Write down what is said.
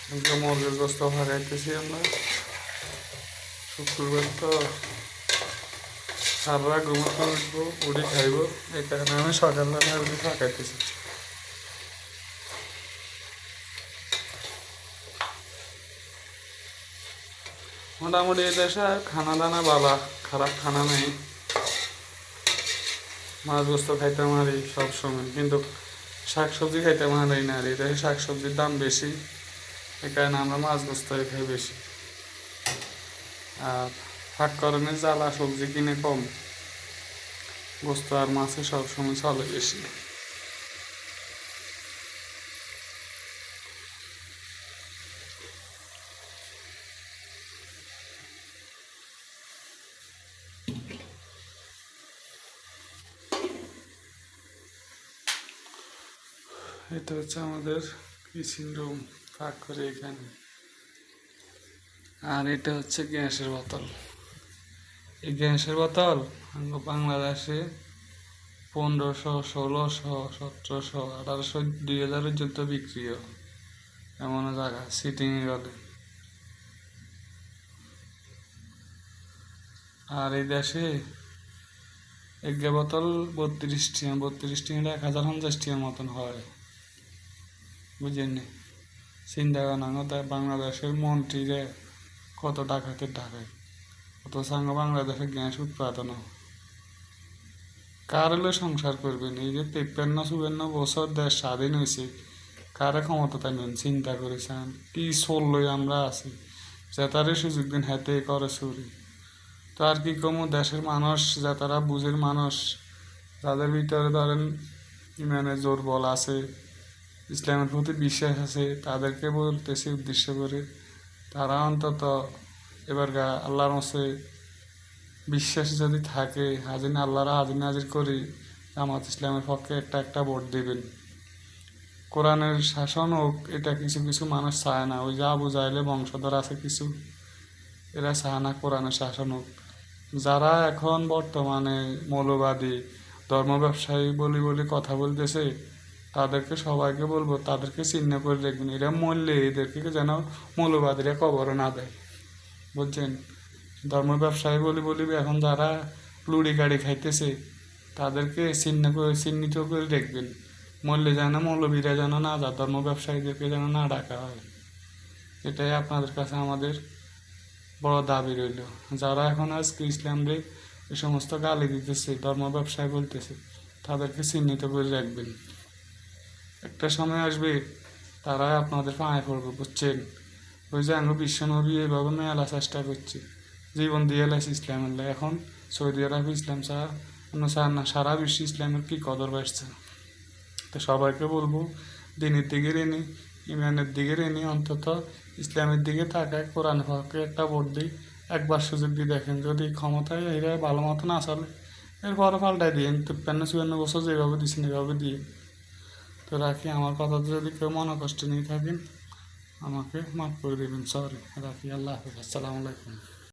মুরগির গোস্ত ভাগাইতেছি আমরা। শুক্রবার তো সারা ঘুমাতে উঠবো, উঠে খাইব, এই কারণে আমি সকালবেলা উঠে ফাঁকাইতেছি। মোটামুটি এই দেশে খানা দানা বালা, খারাপ খানা নেই। মাছ গোস্ত খাইতে মারি সবসময়, কিন্তু শাকসবজি খাইতে মারি না। আর এই দেশে শাকসবজির দাম বেশি, এই কারণে আমরা মাছ গোস্ত খাই বেশি। আর ফাঁককরণের জ্বালা সবজি কিনে কম, গোস্ত আর মাছে সবসময় চলে বেশি। এটা হচ্ছে আমাদের কিচেন রুম, ফাঁক করে এখানে। আর এটা হচ্ছে গ্যাসের বোতল। এই গ্যাসের বোতল বাংলাদেশে 1500, 1600, 1700, 1800, 2000 পর্যন্ত বিক্রি হয়। এমন জায়গা সিটিংয়ে গেলে। আর এই দেশে এক বোতল 32 টাকা, 32 টাকা 1050 টাকার মতন হয়, বুঝেন? চিন্তা করেন বাংলাদেশের মন্ত্রীরা কত টাকাতে ঢাকায়, কত সাঙ্গ বাংলাদেশের গ্যাস উৎপাদন। কার হলে সংসার করবেন? এই যে 53-54 বছর দেশ স্বাধীন হয়েছে, কারে ক্ষমতা থাকবেন চিন্তা করেছেন? কি চললই আমরা আছি, যে তারে সুযোগ দিন হাতে করে চুরি। তো আর কি কমু, দেশের মানুষ যা তারা বুঝের মানুষ, যাদের ভিতরে ধরেন ইমানের জোর বল আছে, ইসলামের প্রতি বিশ্বাস আছে, তাদেরকে বলতেছি উদ্দেশ্য করে, তারা অন্তত এবার আল্লাহর মধ্যে বিশ্বাস যদি থাকে, আল্লাহরা হাজির নাজির করি, জামাত ইসলামের পক্ষে একটা ভোট দেবেন। কোরআনের শাসন হোক, এটা কিছু কিছু মানুষ চায় না। ওই যে আবু জাহেলের বংশধর আছে কিছু, এরা চায় না কোরআনের শাসন হোক। যারা এখন বর্তমানে মৌলবাদী ধর্ম ব্যবসায়ী বলি কথা বলতেছে, তাদেরকে সবাইকে বলবো, তাদেরকে চিহ্ন করে দেখবেন। এরা মরলে এদেরকে যেন মৌলবাদীরা কবর না দেয়, বুঝছেন? ধর্ম ব্যবসায়ী বলি এখন যারা লুড়ি গাড়ি খাইতেছে, তাদেরকে চিহ্নিত করে দেখবেন। মরলে যেন মৌলবীরা যেন না যায়, ধর্ম ব্যবসায়ীদেরকে যেন না ডাকা হয়। এটাই আপনাদের কাছে আমাদের বড় দাবি রইল। যারা এখন আজকে ইসলামরে এই সমস্ত গালি দিতেছে, ধর্ম ব্যবসায় বলতেছে, তাদেরকে চিহ্নিত করে রাখবেন। একটা সময় আসবে তারা আপনাদের পায়ে পড়বে, বুঝছেন? ওই যে আমি বিশ্বনবী এভাবে মেলা চেষ্টা করছি, জীবন দিয়ে এলাইছে ইসলামের। এখন সৌদি আরব ইসলাম ছাড়া অন্য চার না, সারা বিশ্ব ইসলামের কি কদর বাড়ছে। তো সবাইকে বলবো, দিনের দিকে রেনি, ইমানের দিকে রেনি, অন্তত ইসলামের দিকে তাকায়, কোরআন পক্ষে একটা ভোট দিই। একবার সুযোগ দিয়ে দেখেন, যদি ক্ষমতায় এরা ভালো মতো না চলে, এরপরে পাল্টাই দিয়ে 53-54 বছর যেভাবে দিচ্ছেন এভাবে দিয়ে। তো রাখি, আমার কথাতে যদি কেউ মনে কষ্ট নিয়ে থাকেন আমাকে মাফ করে দেবেন, সরি। রাখি, আল্লাহ হাফিজ, আসসালামু আলাইকুম।